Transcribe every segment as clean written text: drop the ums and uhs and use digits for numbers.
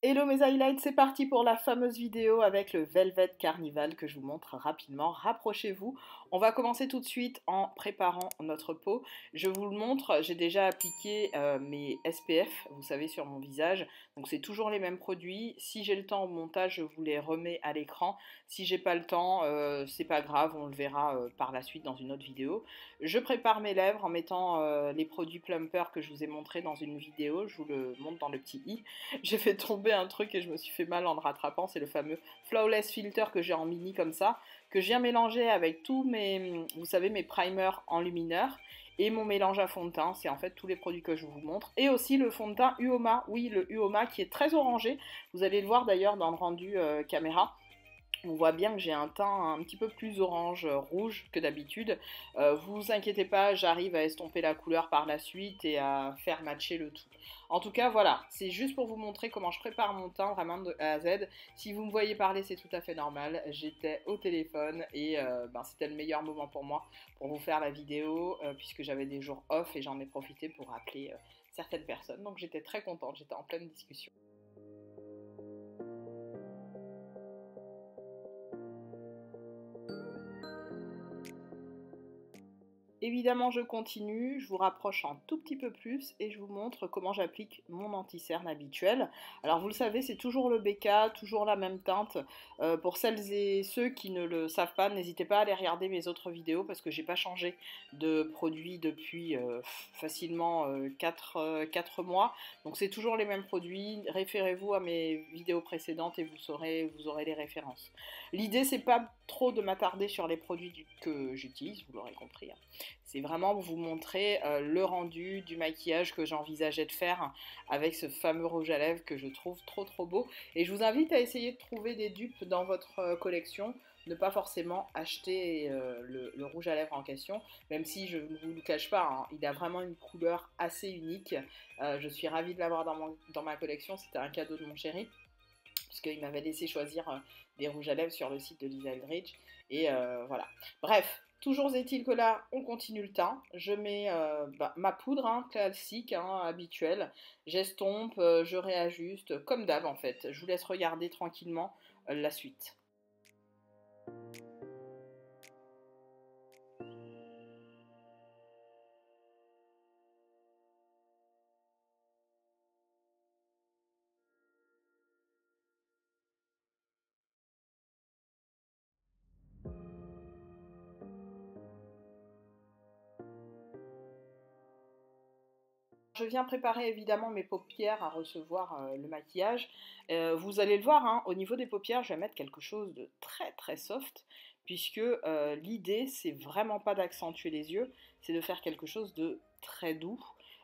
Hello mes highlights, c'est parti pour la fameuse vidéo avec le Velvet Carnival que je vous montre rapidement. Rapprochez-vous. On va commencer tout de suite en préparant notre peau. Je vous le montre, j'ai déjà appliqué mes SPF, vous savez, sur mon visage. Donc c'est toujours les mêmes produits. Si j'ai le temps au montage, je vous les remets à l'écran. Si j'ai pas le temps, c'est pas grave, on le verra par la suite dans une autre vidéo. Je prépare mes lèvres en mettant les produits Plumper que je vous ai montré dans une vidéo. Je vous le montre dans le petit i. J'ai fait tomber un truc et je me suis fait mal en le rattrapant, c'est le fameux Flawless Filter que j'ai en mini comme ça, que je viens mélanger avec tous mes, vous savez, mes primers enlumineurs et mon mélange à fond de teint, c'est en fait tous les produits que je vous montre, et aussi le fond de teint Uoma, oui le Uoma qui est très orangé, vous allez le voir d'ailleurs dans le rendu caméra. On voit bien que j'ai un teint un petit peu plus orange, rouge que d'habitude. Vous inquiétez pas, j'arrive à estomper la couleur par la suite et à faire matcher le tout. En tout cas, voilà, c'est juste pour vous montrer comment je prépare mon teint vraiment de A à Z. Si vous me voyez parler, c'est tout à fait normal. J'étais au téléphone et c'était le meilleur moment pour moi pour vous faire la vidéo puisque j'avais des jours off et j'en ai profité pour appeler certaines personnes. Donc j'étais très contente, j'étais en pleine discussion. Évidemment, je continue, je vous rapproche un tout petit peu plus et je vous montre comment j'applique mon anti-cerne habituel. Alors vous le savez, c'est toujours le BK, toujours la même teinte. Pour celles et ceux qui ne le savent pas, n'hésitez pas à aller regarder mes autres vidéos parce que j'ai pas changé de produit depuis facilement 4 mois. Donc c'est toujours les mêmes produits. Référez-vous à mes vidéos précédentes et vous aurez les références. L'idée, c'est pas trop de m'attarder sur les produits que j'utilise, vous l'aurez compris, hein. C'est vraiment vous montrer le rendu du maquillage que j'envisageais de faire avec ce fameux rouge à lèvres que je trouve trop beau. Et je vous invite à essayer de trouver des dupes dans votre collection. Ne pas forcément acheter le rouge à lèvres en question, même si je ne vous le cache pas, hein, il a vraiment une couleur assez unique. Je suis ravie de l'avoir dans ma collection, c'était un cadeau de mon chéri puisqu'il m'avait laissé choisir des rouges à lèvres sur le site de Lisa Eldridge. Et voilà. Bref, toujours est-il que là, on continue le teint. Je mets ma poudre classique, habituelle. J'estompe, je réajuste, comme d'hab en fait. Je vous laisse regarder tranquillement la suite. Je viens préparer évidemment mes paupières à recevoir le maquillage. Vous allez le voir, hein, au niveau des paupières, je vais mettre quelque chose de très soft, puisque l'idée, c'est vraiment pas d'accentuer les yeux, c'est de faire quelque chose de très doux,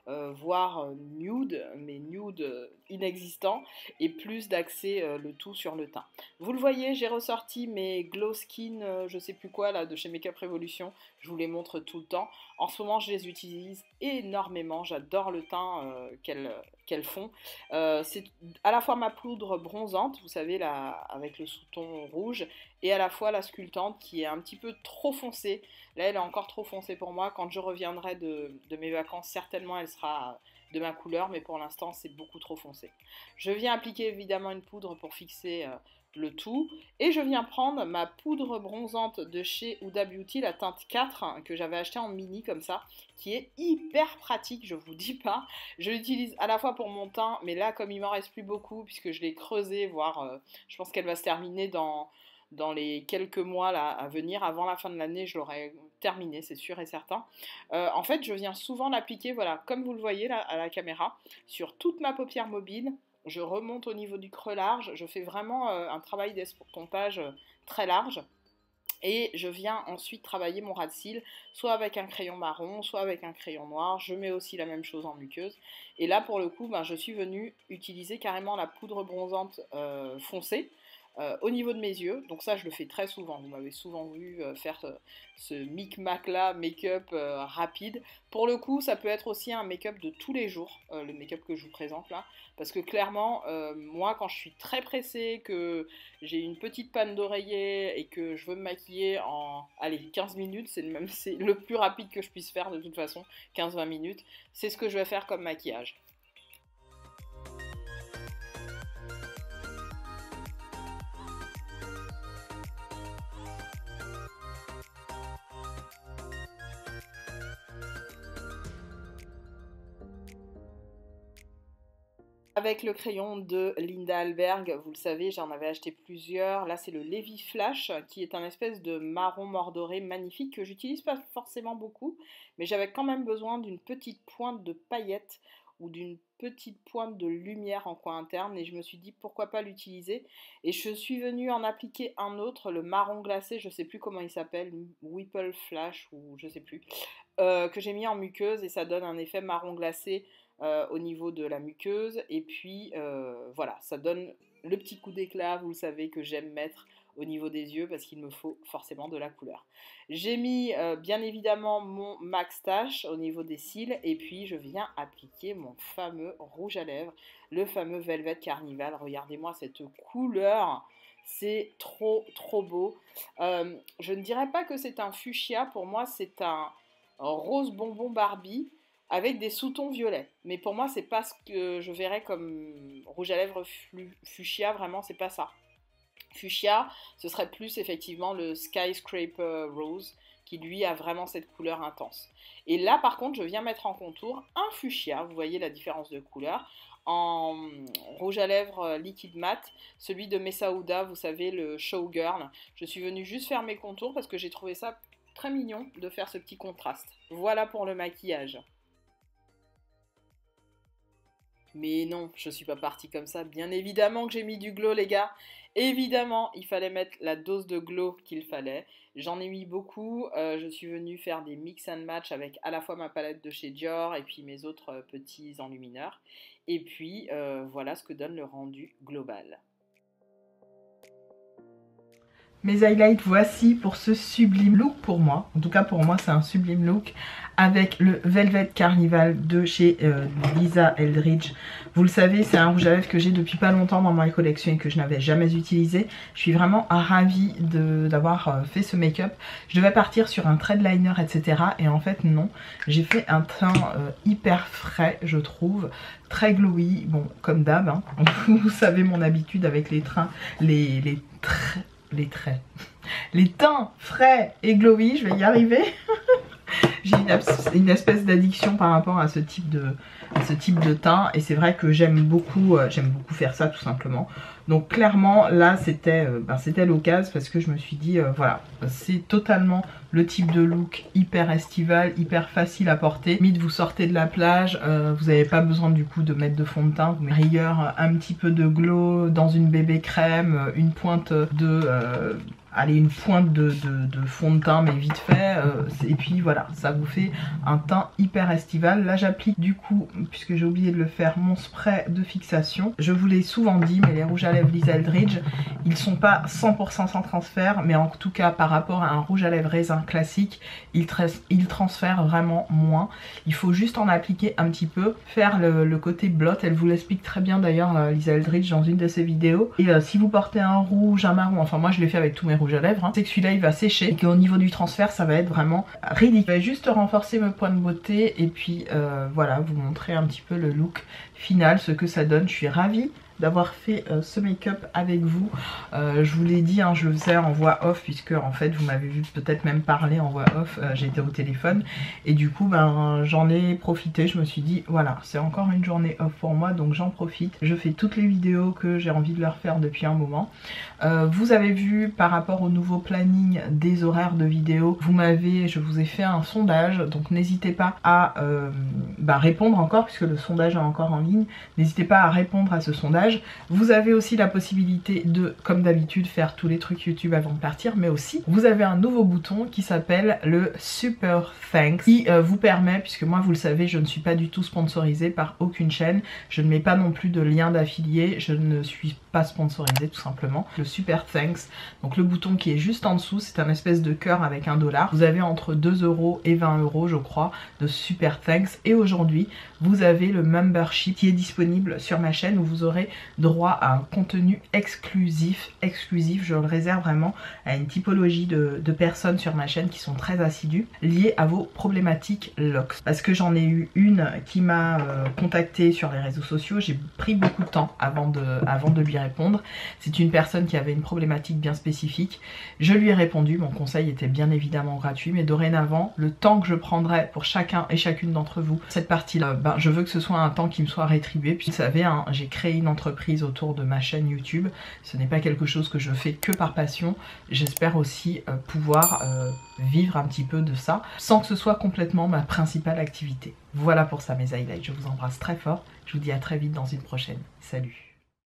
voire nude, mais nude inexistant, et plus d'axer le tout sur le teint. Vous le voyez, j'ai ressorti mes Glow Skin, je sais plus quoi, là, de chez Makeup Revolution, je vous les montre tout le temps. En ce moment, je les utilise énormément. J'adore le teint qu'elles font. C'est à la fois ma poudre bronzante, vous savez, là, avec le sous-ton rouge, et à la fois la sculptante qui est un petit peu trop foncée. Là, elle est encore trop foncée pour moi. Quand je reviendrai de mes vacances, certainement, elle sera de ma couleur, mais pour l'instant, c'est beaucoup trop foncé. Je viens appliquer évidemment une poudre pour fixer le tout. Et je viens prendre ma poudre bronzante de chez Huda Beauty, la teinte 4, que j'avais acheté en mini comme ça, qui est hyper pratique, je vous dis pas. Je l'utilise à la fois pour mon teint, mais là, comme il m'en reste plus beaucoup, puisque je l'ai creusé, voire je pense qu'elle va se terminer dans les quelques mois là, à venir, avant la fin de l'année, je l'aurai terminé, c'est sûr et certain. En fait, je viens souvent l'appliquer, voilà, comme vous le voyez là à la caméra, sur toute ma paupière mobile. Je remonte au niveau du creux large, je fais vraiment un travail d'estompage très large. Et je viens ensuite travailler mon ras de cils, soit avec un crayon marron, soit avec un crayon noir. Je mets aussi la même chose en muqueuse. Et là, pour le coup, je suis venue utiliser carrément la poudre bronzante foncée au niveau de mes yeux. Donc ça, je le fais très souvent. Vous m'avez souvent vu faire ce micmac là, make-up rapide. Pour le coup, ça peut être aussi un make-up de tous les jours, le make-up que je vous présente là. Parce que clairement, moi, quand je suis très pressée, que j'ai une petite panne d'oreiller et que je veux me maquiller en, allez, 15 minutes, c'est le plus rapide que je puisse faire de toute façon, 15-20 minutes. C'est ce que je vais faire comme maquillage. Avec le crayon de Linda Alberg, vous le savez, j'en avais acheté plusieurs. Là, c'est le Levi Flash, qui est un espèce de marron mordoré magnifique que j'utilise pas forcément beaucoup, mais j'avais quand même besoin d'une petite pointe de paillettes ou d'une petite pointe de lumière en coin interne et je me suis dit pourquoi pas l'utiliser et je suis venue en appliquer un autre, le marron glacé, je sais plus comment il s'appelle, Whipple Flash ou je sais plus, que j'ai mis en muqueuse et ça donne un effet marron glacé au niveau de la muqueuse et puis voilà, ça donne le petit coup d'éclat, vous le savez, que j'aime mettre au niveau des yeux parce qu'il me faut forcément de la couleur. J'ai mis bien évidemment mon Max Stash au niveau des cils et puis je viens appliquer mon fameux rouge à lèvres, le fameux Velvet Carnival. Regardez-moi cette couleur, c'est trop trop beau. Je ne dirais pas que c'est un fuchsia, pour moi c'est un rose bonbon Barbie avec des sous-tons violets. Mais pour moi, c'est pas ce que je verrais comme rouge à lèvres fuchsia, vraiment, c'est pas ça. Fuchsia, ce serait plus effectivement le Skyscraper Rose, qui lui a vraiment cette couleur intense. Et là, par contre, je viens mettre en contour un fuchsia, vous voyez la différence de couleur, en rouge à lèvres liquide mat, celui de Mesa Huda, vous savez, le Showgirl. Je suis venue juste faire mes contours parce que j'ai trouvé ça très mignon de faire ce petit contraste. Voilà pour le maquillage. Mais non, je suis pas partie comme ça. Bien évidemment que j'ai mis du glow, les gars. Évidemment, il fallait mettre la dose de glow qu'il fallait. J'en ai mis beaucoup. Je suis venue faire des mix and match avec à la fois ma palette de chez Dior et puis mes autres petits enlumineurs. Et puis, voilà ce que donne le rendu global. Mes highlights, voici pour ce sublime look pour moi. En tout cas pour moi c'est un sublime look avec le Velvet Carnival de chez Lisa Eldridge. Vous le savez, c'est un rouge à lèvres que j'ai depuis pas longtemps dans ma collection et que je n'avais jamais utilisé. Je suis vraiment ravie d'avoir fait ce make-up. Je devais partir sur un thread liner etc. Et en fait non, j'ai fait un teint hyper frais je trouve. Très glowy, bon comme d'hab hein. Vous savez mon habitude avec les teints frais et glowy, je vais y arriver. J'ai une espèce d'addiction par rapport à ce type de teint et c'est vrai que j'aime beaucoup faire ça tout simplement. Donc clairement là c'était l'occasion parce que je me suis dit voilà, c'est totalement le type de look hyper estival, hyper facile à porter. Limite vous sortez de la plage, vous n'avez pas besoin du coup de mettre de fond de teint, vous mettez rigueur un petit peu de glow dans une bébé crème, une pointe de une pointe de fond de teint mais vite fait et puis voilà, ça vous fait un teint hyper estival. Là j'applique du coup, puisque j'ai oublié de le faire, mon spray de fixation. Je vous l'ai souvent dit mais les rouges à lèvres Lisa Eldridge, ils sont pas 100% sans transfert, mais en tout cas par rapport à un rouge à lèvres raisin classique, ils transfèrent vraiment moins. Il faut juste en appliquer un petit peu, faire le côté blot, elle vous l'explique très bien d'ailleurs Lisa Eldridge dans une de ses vidéos. Et si vous portez un rouge, un marron, enfin moi je l'ai fait avec tous mes rouges à lèvres, hein, c'est que celui-là il va sécher et qu'au niveau du transfert ça va être vraiment ridicule. Je vais juste renforcer mes points de beauté et puis voilà, vous montrer un petit peu le look final, ce que ça donne. Je suis ravie d'avoir fait ce make-up avec vous. Je vous l'ai dit, hein, je le faisais en voix off puisque en fait vous m'avez vu peut-être même parler en voix off, j'étais au téléphone et du coup ben j'en ai profité, je me suis dit voilà, c'est encore une journée off pour moi donc j'en profite, je fais toutes les vidéos que j'ai envie de leur faire depuis un moment. Vous avez vu par rapport au nouveau planning des horaires de vidéos, je vous ai fait un sondage, donc n'hésitez pas à répondre encore puisque le sondage est encore en ligne, n'hésitez pas à répondre à ce sondage. Vous avez aussi la possibilité de, comme d'habitude, faire tous les trucs YouTube avant de partir, mais aussi vous avez un nouveau bouton qui s'appelle le Super Thanks qui vous permet, puisque moi vous le savez je ne suis pas du tout sponsorisée par aucune chaîne, je ne mets pas non plus de lien d'affilié, je ne suis pas sponsorisée tout simplement. Le Super Thanks, donc le bouton qui est juste en dessous, c'est un espèce de cœur avec un $. Vous avez entre 2 € et 20 € je crois de Super Thanks et aujourd'hui vous avez le membership qui est disponible sur ma chaîne où vous aurez droit à un contenu exclusif, je le réserve vraiment à une typologie de personnes sur ma chaîne qui sont très assidues, liées à vos problématiques LOX. Parce que j'en ai eu une qui m'a contactée sur les réseaux sociaux, j'ai pris beaucoup de temps avant de lui répondre. C'est une personne qui avait une problématique bien spécifique. Je lui ai répondu, mon conseil était bien évidemment gratuit, mais dorénavant, le temps que je prendrai pour chacun et chacune d'entre vous, cette partie-là, je veux que ce soit un temps qui me soit rétribué. Puis vous savez, hein, j'ai créé une entreprise autour de ma chaîne YouTube. Ce n'est pas quelque chose que je fais que par passion. J'espère aussi pouvoir vivre un petit peu de ça, sans que ce soit complètement ma principale activité. Voilà pour ça mes highlights, je vous embrasse très fort. Je vous dis à très vite dans une prochaine. Salut!